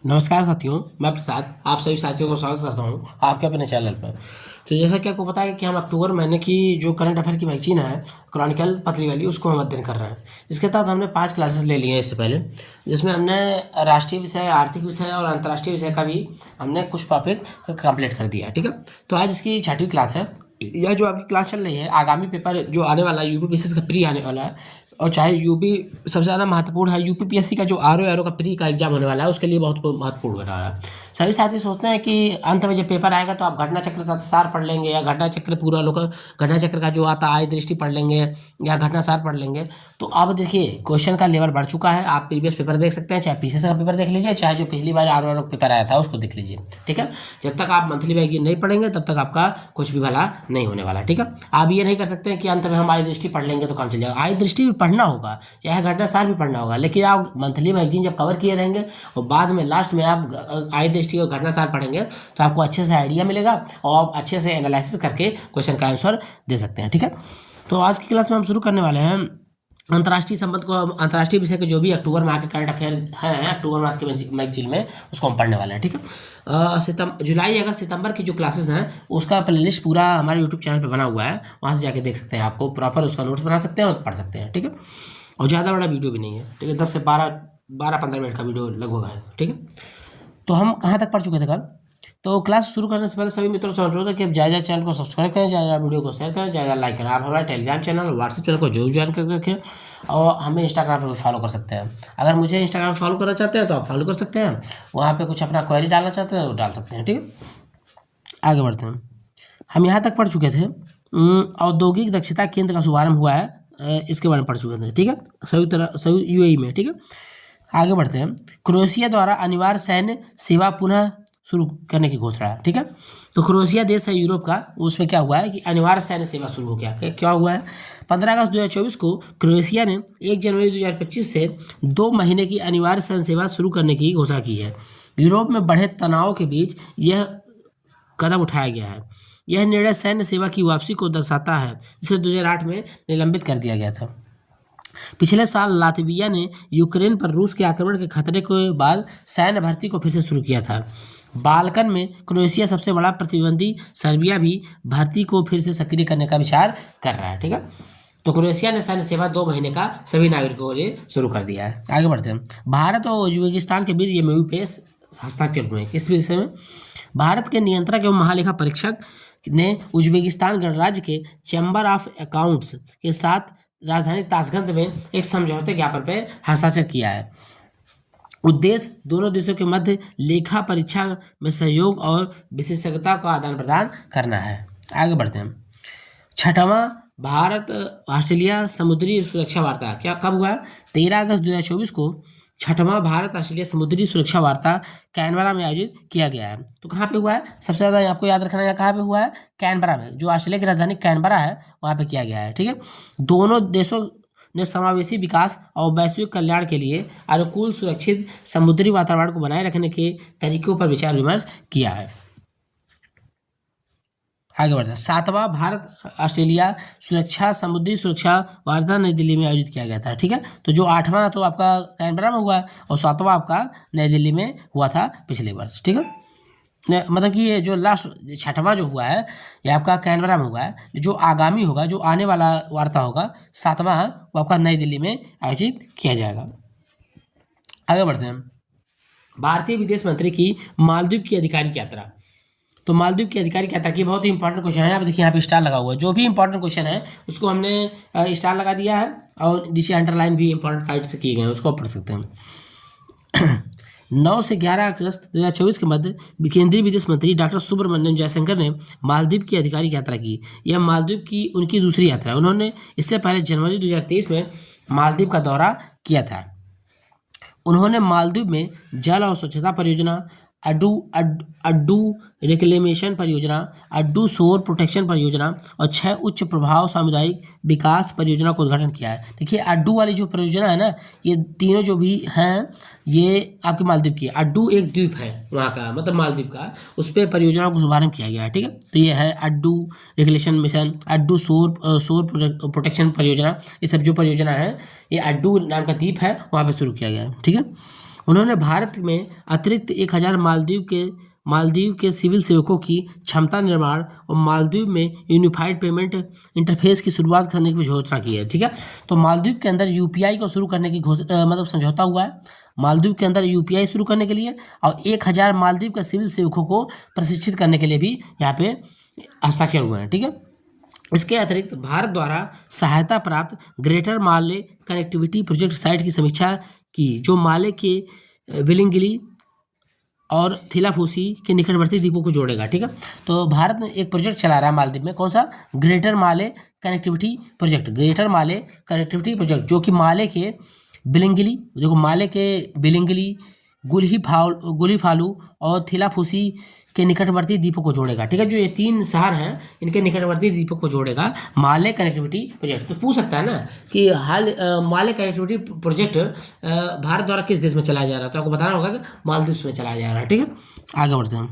नमस्कार साथियों, मैं प्रसाद आप सभी साथियों को स्वागत करता हूं आपके अपने चैनल पर। तो जैसा कि आपको पता है कि हम अक्टूबर महीने की जो करंट अफेयर की मैगजीन है क्रॉनिकल पतली वाली, उसको हम अध्ययन कर रहे हैं। इसके तहत हमने 5 क्लासेस ले लिए हैं इससे पहले, जिसमें हमने राष्ट्रीय विषय, आर्थिक विषय और अंतर्राष्ट्रीय विषय का भी हमने कुछ टॉपिक कंप्लीट कर दिया है। ठीक है, तो आज इसकी 6वीं क्लास है। यह जो आपकी क्लास चल रही है, आगामी पेपर जो आने वाला है यूपीपीएससी का प्री आने वाला है, और चाहे यूपी सबसे ज़्यादा महत्वपूर्ण है, यूपीपीएससी का जो आर का प्री का एग्जाम होने वाला है, उसके लिए बहुत महत्वपूर्ण बना रहा है। सभी साथी सोचते हैं कि अंत में जब पेपर आएगा तो आप घटना चक्र का सार पढ़ लेंगे, या घटना चक्र पूरा लोग घटना चक्र का जो आता आय दृष्टि पढ़ लेंगे, या घटना सार पढ़ लेंगे। तो अब देखिए क्वेश्चन का लेवल बढ़ चुका है। आप प्रीवियस पेपर देख सकते हैं, चाहे पीसीएस का पेपर देख लीजिए, चाहे जो पिछली बार आर पेपर आया था उसको देख लीजिए। ठीक है, जब तक आप मंथली मैगजीन नहीं पढ़ेंगे तब तक आपका कुछ भी भला नहीं होने वाला। ठीक है, आप ये नहीं कर सकते कि अंत में हम आय दृष्टि पढ़ लेंगे तो काम चल जाएगा। आय दृष्टि भी पढ़ना होगा, चाहे घटना सार भी पढ़ना होगा, लेकिन आप मंथली मैगजीन जब कवर किए रहेंगे और बाद में लास्ट में आप आय दृष्टि और घटना सार पढ़ेंगे तो आपको अच्छे से आइडिया मिलेगा और आप अच्छे से एनालिसिस करके क्वेश्चन का आंसर दे सकते हैं। ठीक है, तो आज की क्लास में हम शुरू करने वाले हैं अंतर्राष्ट्रीय संबंध को। अंतर्राष्ट्रीय विषय के जो भी अक्टूबर माह के करंट अफेयर हैं अक्टूबर माह के मैगजीन में, उसको हम पढ़ने वाले हैं। ठीक है, जुलाई अगस्त सितंबर की जो क्लासेस हैं उसका प्लेलिस्ट पूरा हमारे यूट्यूब चैनल पे बना हुआ है, वहाँ से जाके देख सकते हैं। आपको प्रॉपर उसका नोट्स बना सकते हैं और पढ़ सकते हैं। ठीक है, और ज़्यादा बड़ा वीडियो भी नहीं है। ठीक है, 10 से 12-15 मिनट का वीडियो लगभग है। ठीक है, तो हम कहाँ तक पढ़ चुके थे कल। तो क्लास शुरू करने से पहले सभी मित्रों से अनुरोध है कि आप जायजा चैनल को सब्सक्राइब करें, जायजा वीडियो को शेयर करें, जायजा लाइक करें। आप हमारे टेलीग्राम चैनल और व्हाट्सएप चैनल को जरूर ज्वाइन करके रखें, और हमें इंस्टाग्राम पर भी फॉलो कर सकते हैं। अगर मुझे इंस्टाग्राम पर फॉलो करना चाहते हैं तो आप फॉलो कर सकते हैं, वहाँ पे कुछ अपना क्वेरी डालना चाहते हैं तो डाल सकते हैं। ठीक है, आगे बढ़ते हैं। हम यहाँ तक पढ़ चुके थे औद्योगिक दक्षता केंद्र का शुभारंभ हुआ है, इसके बारे में पढ़ चुके थे। ठीक है, संयुक्त यूएई में। ठीक है, आगे बढ़ते हैं। क्रोएशिया द्वारा अनिवार्य सैन्य सेवा पुनः शुरू करने की घोषणा है। ठीक है, तो क्रोएशिया देश है यूरोप का, उसमें क्या हुआ है कि अनिवार्य सैन्य सेवा शुरू हो गया। क्या हुआ है, 15 अगस्त 2024 को क्रोएशिया ने 1 जनवरी 2025 से 2 महीने की अनिवार्य सैन्य सेवा शुरू करने की घोषणा की है। यूरोप में बढ़े तनाव के बीच यह कदम उठाया गया है। यह निर्णय सैन्य सेवा की वापसी को दर्शाता है, जिसे 2008 में निलंबित कर दिया गया था। पिछले साल लातविया ने यूक्रेन पर रूस के आक्रमण के खतरे के बाद सैन्य भर्ती को फिर से शुरू किया था। बाल्कन में क्रोएशिया सबसे बड़ा प्रतिद्वंदी सर्बिया भी भर्ती को फिर से सक्रिय करने का विचार कर रहा है। ठीक है, तो क्रोएशिया ने सैन्य सेवा 2 महीने का सभी नागरिकों के लिए शुरू कर दिया है। आगे बढ़ते हैं। भारत और उज्बेकिस्तान के बीच एमओयू पे हस्ताक्षर हुए हैं। किस विषय में, भारत के नियंत्रक एवं महालेखा परीक्षक ने उज्बेकिस्तान गणराज्य के चैम्बर ऑफ अकाउंट्स के साथ राजधानी ताशकंद में एक समझौते ज्ञापन पर हस्ताक्षर किया है। उद्देश्य दोनों देशों के मध्य लेखा परीक्षा में सहयोग और विशेषज्ञता का आदान प्रदान करना है। आगे बढ़ते हैं। 6वां भारत ऑस्ट्रेलिया समुद्री सुरक्षा वार्ता क्या कब हुआ है, 13 अगस्त 2024 को 6वां भारत ऑस्ट्रेलिया समुद्री सुरक्षा वार्ता कैनबरा में आयोजित किया गया है। तो कहाँ पे हुआ है, सबसे ज़्यादा आपको याद रखना है कहाँ पे हुआ है, कैनबरा में, जो ऑस्ट्रेलिया की राजधानी कैनबरा है वहाँ पे किया गया है। ठीक है, दोनों देशों ने समावेशी विकास और वैश्विक कल्याण के लिए अनुकूल सुरक्षित समुद्री वातावरण को बनाए रखने के तरीकों पर विचार विमर्श किया है। आगे बढ़ते हैं। 7वां भारत ऑस्ट्रेलिया सुरक्षा समुद्री सुरक्षा वार्ता नई दिल्ली में आयोजित किया गया था। ठीक है, तो जो 8वां तो आपका कैनबरा में हुआ है और 7वां आपका नई दिल्ली में हुआ था पिछले वर्ष। ठीक है, मतलब कि ये जो लास्ट 6वां जो हुआ है ये आपका कैनबरा में हुआ है। जो आगामी होगा, जो आने वाला वार्ता होगा 7वां, वो आपका नई दिल्ली में आयोजित किया जाएगा। आगे बढ़ते हैं। भारतीय विदेश मंत्री की मालदीव की आधिकारिक यात्रा। तो मालदीव की आधिकारिक यात्रा की बहुत ही इंपॉर्टेंट क्वेश्चन है। आप देखिए यहाँ पे स्टार लगा हुआ है, जो भी इंपॉर्टेंट क्वेश्चन है उसको हमने स्टार लगा दिया है, और नीचे अंडरलाइन भी इंपॉर्टेंट फाइट से किए गए हैं, उसको पढ़ सकते हैं। 9 से 11 अगस्त 2024 के मध्य केंद्रीय विदेश मंत्री डॉक्टर सुब्रमण्यम जयशंकर ने मालदीव की आधिकारिक यात्रा की। यह मालदीव की उनकी दूसरी यात्रा है। उन्होंने इससे पहले जनवरी 2023 में मालदीव का दौरा किया था। उन्होंने मालदीव में जल और स्वच्छता परियोजना, अड्डू रिक्लेमेशन परियोजना, अड्डू शोर प्रोटेक्शन परियोजना और 6 उच्च प्रभाव सामुदायिक विकास परियोजना का उद्घाटन किया है। देखिए अड्डू वाली जो परियोजना है ना, ये तीनों जो भी हैं ये आपके मालदीव की है। अड्डू एक द्वीप है वहाँ का, मतलब मालदीव का, उस पर परियोजना को शुभारंभ किया गया है। ठीक है, तो ये है अड्डू रेगुलेशन मिशन, अड्डू शोर प्रोटेक्शन परियोजना, ये सब जो परियोजना है ये अड्डू नाम का द्वीप है वहाँ पर शुरू किया गया है। ठीक है, उन्होंने भारत में अतिरिक्त 1000 मालदीव के सिविल सेवकों की क्षमता निर्माण और मालदीव में यूनिफाइड पेमेंट इंटरफेस की शुरुआत करने की घोषणा की है। ठीक है, तो मालदीव के अंदर यूपीआई को शुरू करने की मतलब समझौता हुआ है मालदीव के अंदर यूपीआई शुरू करने के लिए, और 1000 मालदीव के सिविल सेवकों को प्रशिक्षित करने के लिए भी यहाँ पे हस्ताक्षर हुए हैं। ठीक है, इसके अतिरिक्त भारत द्वारा सहायता प्राप्त ग्रेटर माले कनेक्टिविटी प्रोजेक्ट साइट की समीक्षा की, जो माले के विलिंगली और थिलाफूसी के निकटवर्ती द्वीपों को जोड़ेगा। ठीक है, तो भारत ने एक प्रोजेक्ट चला रहा है मालदीव में, कौन सा? ग्रेटर माले कनेक्टिविटी प्रोजेक्ट। ग्रेटर माले कनेक्टिविटी प्रोजेक्ट जो कि माले के बिलिंगली, देखो माले के बिलिंगली, गुलीफालू और थिलाफूसी के निकटवर्ती द्वीपों को जोड़ेगा। ठीक है, जो ये 3 शहर हैं इनके निकटवर्ती द्वीपों को जोड़ेगा माले कनेक्टिविटी प्रोजेक्ट। तो पूछ सकता है ना कि माले कनेक्टिविटी प्रोजेक्ट भारत द्वारा किस देश में चलाया जा रहा है, तो आपको बताना होगा कि मालदीव में चलाया जा रहा है। ठीक है, आगे बढ़ते हैं।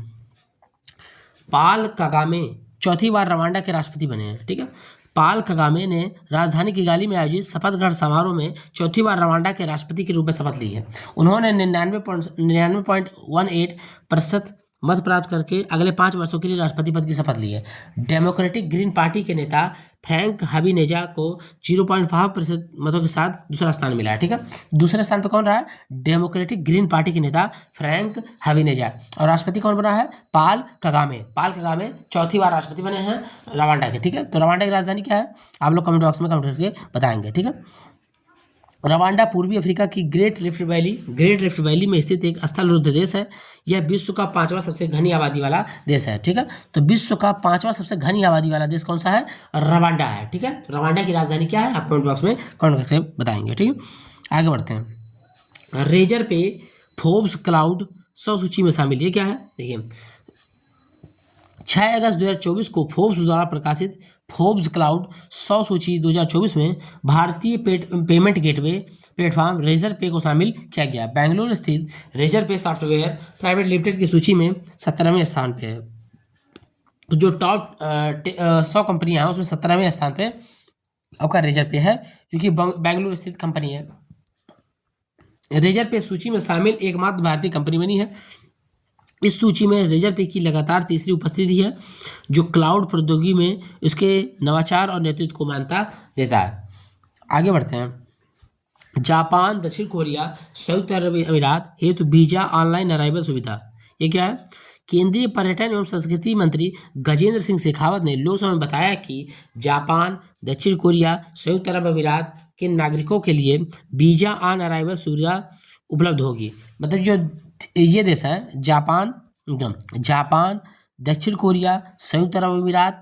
पाल कगामे चौथी बार रवांडा के राष्ट्रपति बने हैं। ठीक है, पाल कगामे ने राजधानी किगाली में आयोजित शपथ ग्रहण समारोह में चौथी बार रवांडा के राष्ट्रपति के रूप में शपथ ली है। उन्होंने 99.18% मत प्राप्त करके अगले 5 वर्षों के लिए राष्ट्रपति पद की शपथ ली है। डेमोक्रेटिक ग्रीन पार्टी के नेता फ्रैंक हबीनेजा को 0.5% मतों के साथ दूसरा स्थान मिला है। ठीक है, दूसरे स्थान पर कौन रहा है? डेमोक्रेटिक ग्रीन पार्टी के नेता फ्रैंक हबीनेजा। और राष्ट्रपति कौन बना है? पाल कगामे। पाल कगामे चौथी बार राष्ट्रपति बने हैं रवांडा के। ठीक है, तो रवांडा की राजधानी क्या है? आप लोग कमेंट बॉक्स में कमेंट करके बताएंगे। ठीक है, रवांडा पूर्वी अफ्रीका की ग्रेट रिफ्ट वैली में स्थित एक स्थलरुद्ध देश है। यह विश्व का 5वां सबसे घनी आबादी वाला देश है। ठीक है, तो विश्व का 5वां सबसे घनी आबादी वाला देश कौन सा है? रवांडा है। ठीक है, रवांडा की राजधानी क्या है? आप कमेंट बॉक्स में कमेंट करके बताएंगे। ठीक है, आगे बढ़ते हैं। रेजर पे फोर्ब्स क्लाउड 100 सूची में शामिल, ये क्या है? देखिए 6 अगस्त 2024 को फोर्ब्स द्वारा प्रकाशित फोर्ब्स क्लाउड 100 सूची 2024 में भारतीय पेमेंट गेटवे प्लेटफॉर्म रेजर पे को शामिल किया गया। बेंगलुरु स्थित रेजर पे सॉफ्टवेयर प्राइवेट लिमिटेड की सूची में 17वें स्थान पे है। तो जो टॉप 100 कंपनियां हैं उसमें 17वें स्थान पे आपका रेजर पे है, क्योंकि बेंगलुरु स्थित कंपनी है। रेजर पे सूची में शामिल एकमात्र भारतीय कंपनी बनी है। इस सूची में रेजर पे की लगातार तीसरी उपस्थिति है, जो क्लाउड प्रौद्योगिकी में इसके नवाचार और नेतृत्व को मान्यता देता है। आगे बढ़ते हैं। जापान, दक्षिण कोरिया, संयुक्त अरब अमीरात हेतु वीजा ऑनलाइन अराइवल सुविधा, ये क्या है? केंद्रीय पर्यटन एवं संस्कृति मंत्री गजेंद्र सिंह शेखावत ने लोकसभा में बताया कि जापान, दक्षिण कोरिया, संयुक्त अरब अमीरात के नागरिकों के लिए वीजा ऑन अराइवल सुविधा उपलब्ध होगी। मतलब जो ये देश है जापान, दक्षिण कोरिया, संयुक्त अरब अमीरात,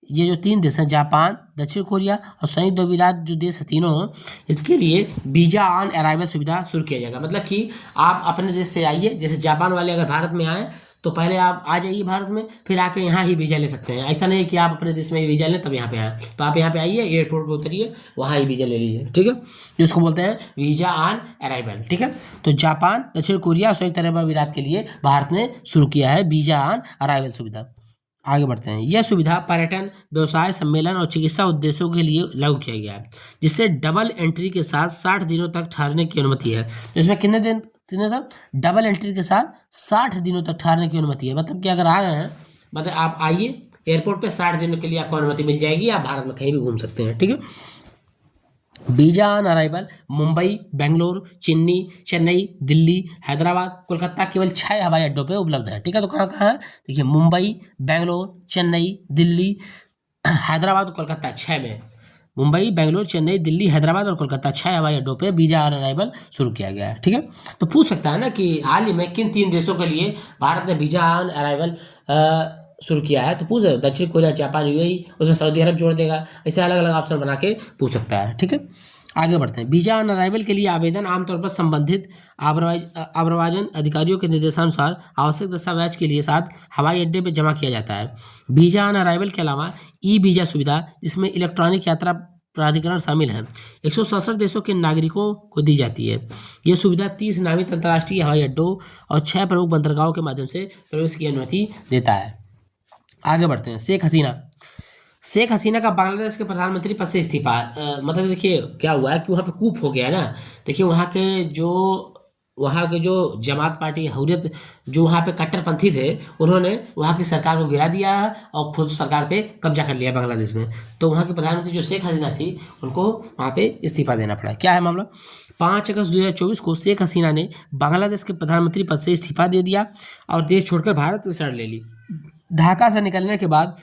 ये जो 3 देश हैं जापान, दक्षिण कोरिया और संयुक्त अरब अमीरात, जो देश है तीनों, इसके लिए वीजा ऑन अराइवल सुविधा शुरू किया जाएगा। मतलब कि आप अपने देश से आइए, जैसे जापान वाले अगर भारत में आए तो पहले आप आ जाइए भारत में, फिर आके यहाँ ही वीज़ा ले सकते हैं। ऐसा नहीं है कि आप अपने देश में ही वीज़ा लें तब यहाँ पे आए, तो आप यहाँ पे आइए, एयरपोर्ट पे उतरिए, वहाँ ही वीज़ा ले लीजिए। ठीक है, जिसको बोलते हैं वीज़ा ऑन अराइवल। ठीक है, तो जापान, दक्षिण कोरिया और संयुक्त अरब अमीरात के लिए भारत ने शुरू किया है वीज़ा ऑन अराइवल सुविधा। आगे बढ़ते हैं। यह सुविधा पर्यटन, व्यवसाय, सम्मेलन और चिकित्सा उद्देश्यों के लिए लागू किया गया है, जिससे डबल एंट्री के साथ 60 दिनों तक ठहरने की अनुमति है। तो इसमें कितने दिन तक? डबल एंट्री के साथ 60 दिनों तक ठहरने की अनुमति है। मतलब कि अगर आ गए हैं, मतलब आप आइए एयरपोर्ट पे 60 दिनों के लिए आपको अनुमति मिल जाएगी, आप भारत में कहीं भी घूम सकते हैं। ठीक है, visa on arrival Mumbai, Bangalore, Chennai, Delhi, Hyderabad, Kolkata केवल 6 हवाई अड्डों पे उपलब्ध है। ठीक है, तो कहाँ कहाँ है? देखिए मुंबई, बेंगलोर, चेन्नई, दिल्ली, हैदराबाद और कोलकाता, 6 में। मुंबई, बेंगलोर, चेन्नई, दिल्ली, हैदराबाद और कोलकाता 6 हवाई अड्डों पे वीजा ऑन अराइवल शुरू किया गया है। ठीक है, तो पूछ सकता है ना कि हाल ही में किन 3 देशों के लिए भारत ने वीजा ऑन अराइवल शुरू किया है, तो पूछ दक्षिण कोरिया, जापान, यूएई, उसमें सऊदी अरब जोड़ देगा। ऐसे अलग अलग ऑप्शन बना के पूछ सकता है। ठीक है, आगे बढ़ते हैं। वीजा ऑन अराइवल के लिए आवेदन आमतौर पर संबंधित आव्रवाजन अधिकारियों के निर्देशानुसार आवश्यक दस्तावेज के लिए साथ हवाई अड्डे पर जमा किया जाता है। वीजा ऑन अराइवल के अलावा ई वीजा सुविधा, जिसमें इलेक्ट्रॉनिक यात्रा प्राधिकरण शामिल है, 167 देशों के नागरिकों को दी जाती है। यह सुविधा 30 नामित अंतर्राष्ट्रीय हवाई अड्डों और 6 प्रमुख बंदरगाहों के माध्यम से प्रवेश की अनुमति देता है। आगे बढ़ते हैं। शेख हसीना का बांग्लादेश के प्रधानमंत्री पद से इस्तीफा। मतलब देखिए क्या हुआ है कि वहाँ पे कूप हो गया है ना। देखिए वहाँ के जो वहाँ के जो जमात पार्टी हुर्रियत जो वहाँ पे कट्टरपंथी थे, उन्होंने वहाँ की सरकार को गिरा दिया है और खुद सरकार पे कब्जा कर लिया बांग्लादेश में। तो वहाँ की प्रधानमंत्री जो शेख हसीना थी, उनको वहाँ पे इस्तीफा देना पड़ा। क्या है मामला? 5 अगस्त 2024 को शेख हसीना ने बांग्लादेश के प्रधानमंत्री पद से इस्तीफा दे दिया और देश छोड़कर भारत की शरण ले ली। ढाका से निकलने के बाद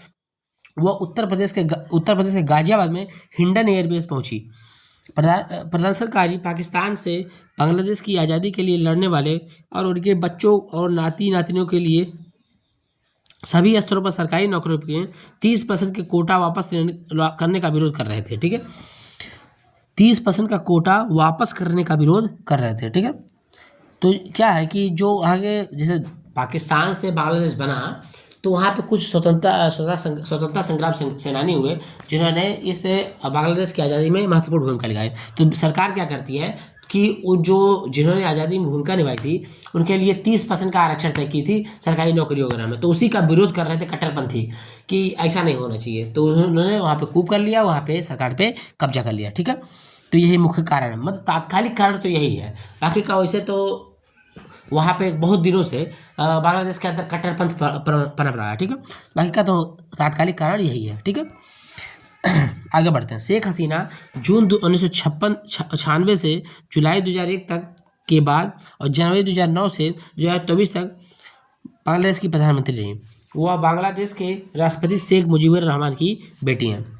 वह उत्तर प्रदेश के गाजियाबाद में हिंडन एयरबेस पहुंची। प्रदर्शनकारी पाकिस्तान से बांग्लादेश की आज़ादी के लिए लड़ने वाले और उनके बच्चों और नाती नातिनों के लिए सभी स्तरों पर सरकारी नौकरियों के 30% के कोटा वापस करने का विरोध कर रहे थे। ठीक है, 30% का कोटा वापस करने का विरोध कर रहे थे। ठीक है, तो क्या है कि जो आगे जैसे पाकिस्तान से बांग्लादेश बना, तो वहाँ पे कुछ स्वतंत्रता संग्राम सेनानी हुए जिन्होंने इस बांग्लादेश की आज़ादी में महत्वपूर्ण भूमिका निभाई। तो सरकार क्या करती है कि वो जो जिन्होंने आज़ादी में भूमिका निभाई थी, उनके लिए 30% का आरक्षण तय की थी सरकारी नौकरी वगैरह में। तो उसी का विरोध कर रहे थे कट्टरपंथी कि ऐसा नहीं होना चाहिए। तो उन्होंने वहाँ पे कूप कर लिया, वहाँ पे सरकार पे कब्जा कर लिया। ठीक है, तो यही मुख्य कारण है, मतलब तात्कालिक कारण तो यही है। बाकी का वैसे तो वहाँ पे बहुत दिनों से बांग्लादेश के अंदर कट्टरपंथ पनप रहा है। ठीक है, बाकी का तो तात्कालिक कारण यही है। ठीक है, आगे बढ़ते हैं। शेख हसीना जून 1996 से जुलाई 2001 तक के बाद और जनवरी 2009 से 2024 तक बांग्लादेश की प्रधानमंत्री रही। वह बांग्लादेश के राष्ट्रपति शेख मुजीबुर रहमान की बेटी हैं।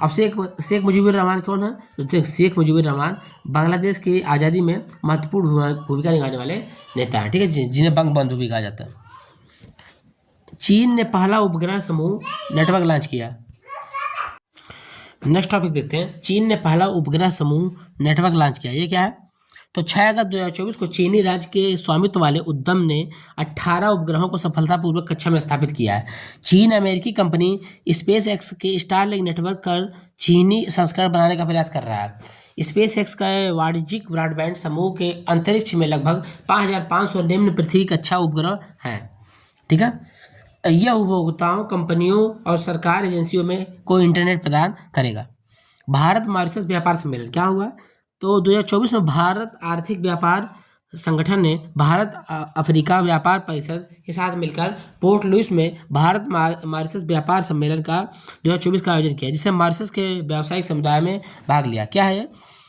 अब शेख मुजीबुर रहमान कौन है? तो शेख मुजीबुर रहमान बांग्लादेश की आज़ादी में महत्वपूर्ण भूमिका निभाने वाले नेता हैं। ठीक है, जिन्हें बंगबंधु भी कहा जाता है। चीन ने पहला उपग्रह समूह नेटवर्क लॉन्च किया। नेक्स्ट टॉपिक देखते हैं। चीन ने पहला उपग्रह समूह नेटवर्क लॉन्च किया। ये क्या है? तो 6 अगस्त 2024 को चीनी राज्य के स्वामित्व वाले उद्यम ने 18 उपग्रहों को सफलतापूर्वक कक्षा में स्थापित किया है। चीन अमेरिकी कंपनी स्पेस एक्स के स्टारलिंक नेटवर्क कर चीनी संस्करण बनाने का प्रयास कर रहा है। स्पेस एक्स का वाणिज्यिक ब्रॉडबैंड समूह के अंतरिक्ष में लगभग 5500 निम्न पृथ्वी कक्षा उपग्रह हैं। ठीक है, यह उपभोक्ताओं, कंपनियों और सरकार एजेंसियों में को इंटरनेट प्रदान करेगा। भारत मॉरिशस व्यापार सम्मेलन क्या हुआ? तो 2024 में भारत आर्थिक व्यापार संगठन ने भारत अफ्रीका व्यापार परिषद के साथ मिलकर पोर्ट लुइस में भारत मॉरिशस व्यापार सम्मेलन का 2024 का आयोजन किया, जिससे मॉरिशस के व्यावसायिक समुदाय में भाग लिया। क्या है?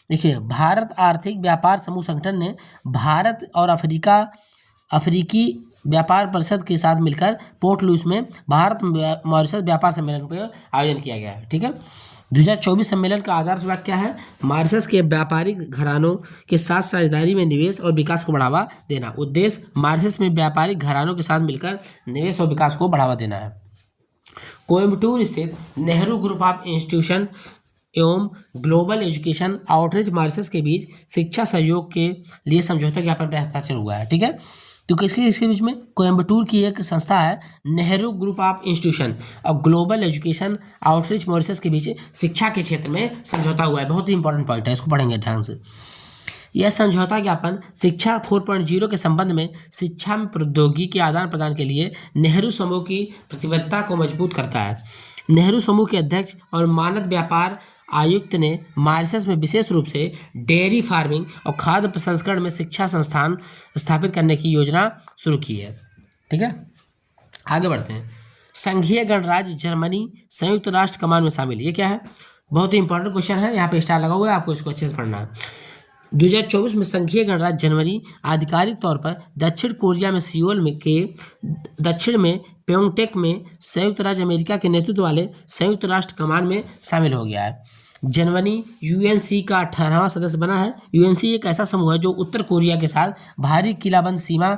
देखिए, भारत आर्थिक व्यापार समूह संगठन ने भारत और अफ्रीकी व्यापार परिषद के साथ मिलकर पोर्ट लुइस में भारत मॉरिशस व्यापार सम्मेलन का आयोजन किया गया है। ठीक है, 2024 सम्मेलन का आदर्श वाक्य क्या है? मॉरिशस के व्यापारिक घरानों के साथ साझेदारी में निवेश और विकास को बढ़ावा देना। उद्देश्य मॉरिशस में व्यापारिक घरानों के साथ मिलकर निवेश और विकास को बढ़ावा देना है। कोयम्बटूर स्थित नेहरू ग्रुप ऑफ इंस्टीट्यूशन एवं ग्लोबल एजुकेशन आउटरीच मॉरिशस के बीच शिक्षा सहयोग के लिए समझौता ज्ञापन पर हस्ताक्षर हुआ है। ठीक है, तो इसके बीच में कोयम्बटूर की एक संस्था है नेहरू ग्रुप ऑफ इंस्टीट्यूशन और ग्लोबल एजुकेशन आउटरीच मॉरिशस के बीच शिक्षा के क्षेत्र में समझौता हुआ है। बहुत ही इंपॉर्टेंट पॉइंट है, इसको पढ़ेंगे ध्यान से। यह समझौता ज्ञापन शिक्षा 4.0 के संबंध में शिक्षा में प्रौद्योगिकी के आदान प्रदान के लिए नेहरू समूह की प्रतिबद्धता को मजबूत करता है। नेहरू समूह के अध्यक्ष और मानद व्यापार आयुक्त ने मॉरिशस में विशेष रूप से डेयरी फार्मिंग और खाद्य प्रसंस्करण में शिक्षा संस्थान स्थापित करने की योजना शुरू की है। ठीक है, आगे बढ़ते हैं। संघीय गणराज्य जर्मनी संयुक्त राष्ट्र कमान में शामिल। ये क्या है? बहुत ही इंपॉर्टेंट क्वेश्चन है, यहाँ पे स्टार लगा हुआ है, आपको इसको अच्छे से पढ़ना है। 2024 में संघीय गणराज्य जर्मनी आधिकारिक तौर पर दक्षिण कोरिया में सियोल में के दक्षिण में प्योंगटेक में संयुक्त राज्य अमेरिका के नेतृत्व वाले संयुक्त राष्ट्र कमान में शामिल हो गया है। जर्मनी यूएनसी का 18वां सदस्य बना है। यूएनसी एक ऐसा समूह है जो उत्तर कोरिया के साथ भारी किलाबंद सीमा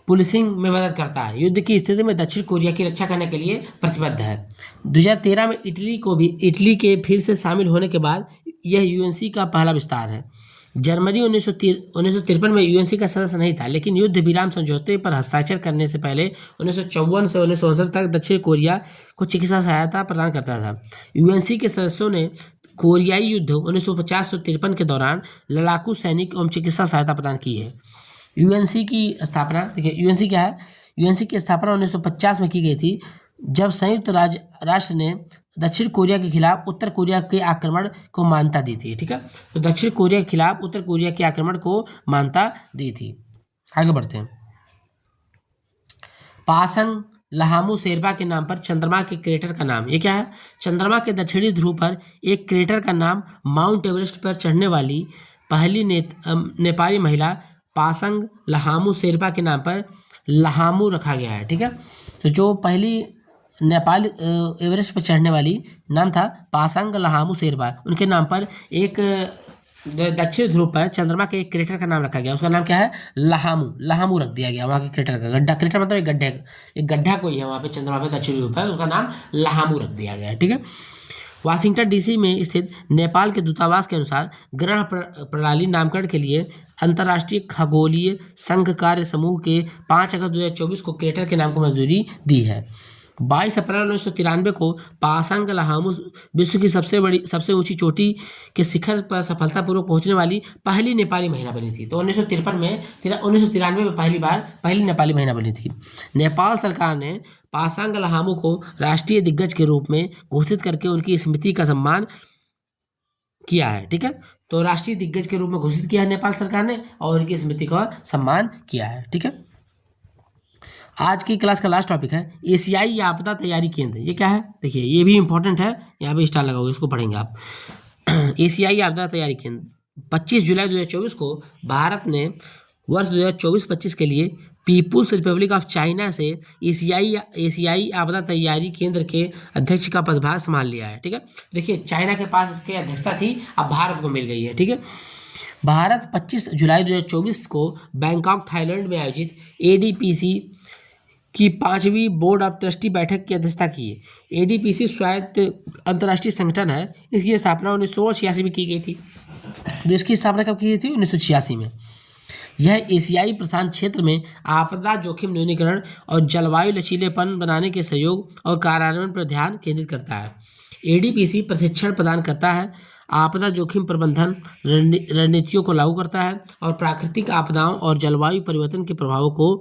पुलिसिंग में मदद करता है। युद्ध की स्थिति में दक्षिण कोरिया की रक्षा करने के लिए प्रतिबद्ध है। 2013 में इटली के फिर से शामिल होने के बाद यह यूएनसी का पहला विस्तार है। जर्मनी 1953 में यूएनसी का सदस्य नहीं था, लेकिन युद्ध विराम समझौते पर हस्ताक्षर करने से पहले 1954 से 1959 तक दक्षिण कोरिया को चिकित्सा सहायता प्रदान करता था। यूएनसी के सदस्यों ने कोरियाई युद्ध 1950 से 53 के दौरान लड़ाकू सैनिक एवं चिकित्सा सहायता प्रदान की है। यूएनसी की स्थापना, देखिए यूएनसी क्या है? यूएनसी की स्थापना 1950 में की गई थी। जब संयुक्त राष्ट्र ने दक्षिण कोरिया के खिलाफ उत्तर कोरिया के आक्रमण को मान्यता दी थी। ठीक है, तो दक्षिण कोरिया के खिलाफ उत्तर कोरिया के आक्रमण को मान्यता दी थी। आगे बढ़ते हैं। पासंग लहामू शेरपा के नाम पर चंद्रमा के क्रेटर का नाम, ये क्या है? चंद्रमा के दक्षिणी ध्रुव पर एक क्रेटर का नाम माउंट एवरेस्ट पर चढ़ने वाली पहली नेपाली महिला पासंग लहामू शेरपा के नाम पर लहामू रखा गया है। ठीक है, तो जो पहली नेपाल एवरेस्ट पर चढ़ने वाली नाम था पासंग लहामू शेरपा, उनके नाम पर एक दक्षिण ध्रुव पर चंद्रमा के एक क्रेटर का नाम रखा गया, उसका नाम क्या है? लहामू। लहामू रख दिया गया वहाँ के क्रेटर का। गड्ढा, क्रेटर मतलब एक गड्ढा कोई है वहाँ पे चंद्रमा पे दक्षिण ध्रुव पर, उसका नाम लहामू रख दिया गया है। ठीक है, वाशिंगटन डीसी में स्थित नेपाल के दूतावास के अनुसार ग्रह प्रणाली नामकरण के लिए अंतर्राष्ट्रीय खगोलीय संघ कार्य समूह के 5 अगस्त 2024 को क्रेटर के नाम को मंजूरी दी है। 22 अप्रैल 1993 को पासंग लहामू विश्व की सबसे ऊंची चोटी के शिखर पर सफलतापूर्वक पहुंचने वाली पहली नेपाली महिला बनी थी। तो 1993 में पहली नेपाली महिला बनी थी। नेपाल सरकार ने पासंग लहामू को राष्ट्रीय दिग्गज के रूप में घोषित करके उनकी स्मृति का सम्मान किया है। ठीक है, तो राष्ट्रीय दिग्गज के रूप में घोषित किया है नेपाल सरकार ने और उनकी स्मृति का सम्मान किया है। ठीक है, आज की क्लास का लास्ट टॉपिक है एशियाई आपदा तैयारी केंद्र। ये क्या है? देखिए, ये भी इंपॉर्टेंट है, यहाँ पे स्टार लगा हुआ है, इसको पढ़ेंगे आप। एशियाई आपदा तैयारी केंद्र 25 जुलाई 2024 को भारत ने वर्ष 2024-25 के लिए पीपुल्स रिपब्लिक ऑफ चाइना से एशियाई आपदा तैयारी केंद्र के अध्यक्ष का पदभार संभाल लिया है। ठीक है, देखिए चाइना के पास इसकी अध्यक्षता थी, अब भारत को मिल गई है। ठीक है, भारत 25 जुलाई 2024 को बैंकॉक थाईलैंड में आयोजित एडीपीसी की 5वीं बोर्ड ऑफ ट्रस्टी बैठक की अध्यक्षता की है। एडीपीसी स्वायत्त अंतर्राष्ट्रीय संगठन है, इसकी स्थापना 1986 में की गई थी। तो इसकी स्थापना कब की गई थी? 1986 में। यह एशियाई प्रशांत क्षेत्र में आपदा जोखिम न्यूनीकरण और जलवायु लचीलेपन बनाने के सहयोग और कार्यान्वयन पर ध्यान केंद्रित करता है। एडीपीसी प्रशिक्षण प्रदान करता है, आपदा जोखिम प्रबंधन रणनीतियों को लागू करता है और प्राकृतिक आपदाओं और जलवायु परिवर्तन के प्रभावों को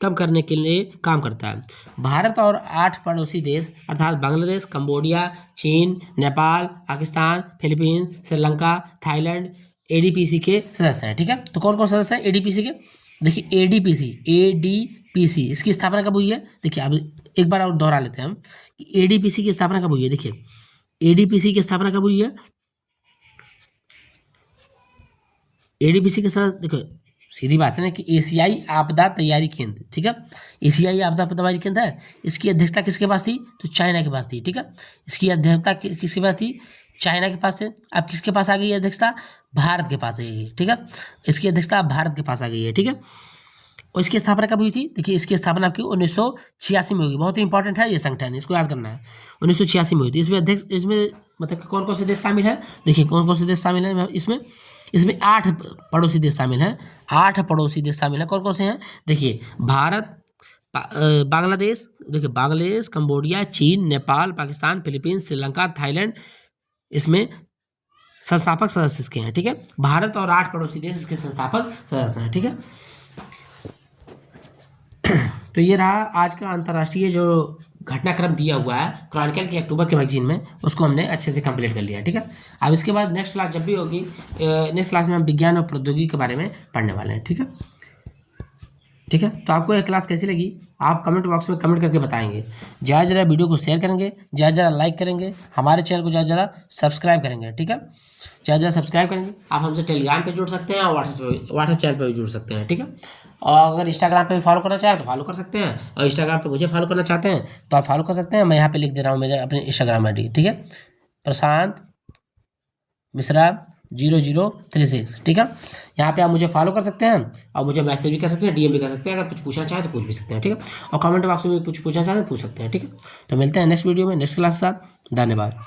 कम करने के लिए काम करता है। भारत और 8 पड़ोसी देश अर्थात बांग्लादेश, कंबोडिया, चीन, Nepal, Pakistan, Philippines, Sri Lanka, Thailand ADPC के सदस्य हैं। ठीक है, तो कौन कौन सदस्य हैं एडीपीसी के? देखिए एडीपीसी इसकी स्थापना कब हुई है? देखिए अब एक बार और दोहरा लेते हैं हम कि एडीपीसी की स्थापना कब हुई है। देखिए एडीपीसी की स्थापना कब हुई है? एडीपीसी के साथ देखो सीधी बात है ना कि एशियाई आपदा तैयारी केंद्र। ठीक है, एशियाई आपदा तैयारी केंद्र है, इसकी अध्यक्षता किसके पास थी? तो चाइना के पास थी। ठीक है, इसकी अध्यक्षता किसके पास थी? चाइना के पास है। अब किसके पास आ गई है अध्यक्षता? भारत के पास आ गई है। ठीक है, इसकी अध्यक्षता अब भारत के पास आ गई है। ठीक है, और इसकी स्थापना कब हुई थी? देखिए इसकी स्थापना आपकी 1986 में होगी। बहुत ही इंपॉर्टेंट है ये संगठन, इसको याद करना है। 1986 में हुई थी। इसमें मतलब कौन कौन से देश शामिल है? देखिए कौन कौन से देश शामिल है इसमें 8 पड़ोसी देश शामिल हैं। 8 पड़ोसी देश शामिल हैं। कौन कौन से हैं? देखिए भारत, बांग्लादेश, देखिए बांग्लादेश, कंबोडिया, चीन, नेपाल, पाकिस्तान, फिलीपींस, श्रीलंका, थाईलैंड इसमें संस्थापक सदस्य इसके हैं। ठीक है, भारत और 8 पड़ोसी देश इसके संस्थापक सदस्य हैं। ठीक है, तो ये रहा आज का अंतर्राष्ट्रीय जो घटनाक्रम दिया हुआ है क्रॉनिकल के अक्टूबर के मैगजीन में, उसको हमने अच्छे से कंप्लीट कर लिया। ठीक है, अब इसके बाद नेक्स्ट क्लास जब भी होगी, नेक्स्ट क्लास में हम विज्ञान और प्रौद्योगिकी के बारे में पढ़ने वाले हैं। ठीक है, तो आपको यह क्लास कैसी लगी आप कमेंट बॉक्स में कमेंट करके बताएंगे। ज़्यादा वीडियो को शेयर करेंगे, ज़्यादा लाइक करेंगे, हमारे चैनल को ज़्यादा सब्सक्राइब करेंगे। ठीक है, ज़्यादा सब्सक्राइब करेंगे। आप हमसे टेलीग्राम पे जुड़ सकते हैं और व्हाट्सएप चैनल पर भी जुड़ सकते हैं। ठीक है, और अगर इंस्टाग्राम पे भी फॉलो करना चाहें तो फॉलो कर सकते हैं, और इंस्टाग्राम पे मुझे फॉलो करना चाहते हैं तो आप फॉलो कर सकते हैं। मैं यहाँ पे लिख दे रहा हूँ मेरे अपने इंस्टाग्राम ID। ठीक है, प्रशांत मिश्रा 0036। ठीक है, यहाँ पे आप मुझे फॉलो कर सकते हैं और मुझे मैसेज भी कर सकते हैं, DM भी कर सकते हैं। अगर कुछ पूछना चाहें तो पूछ भी सकते हैं। ठीक है, और कमेंट बॉक्स में भी कुछ पूछना चाहें तो पूछ सकते हैं। ठीक है, तो मिलते हैं नेक्स्ट वीडियो में नेक्स्ट क्लास के साथ। धन्यवाद।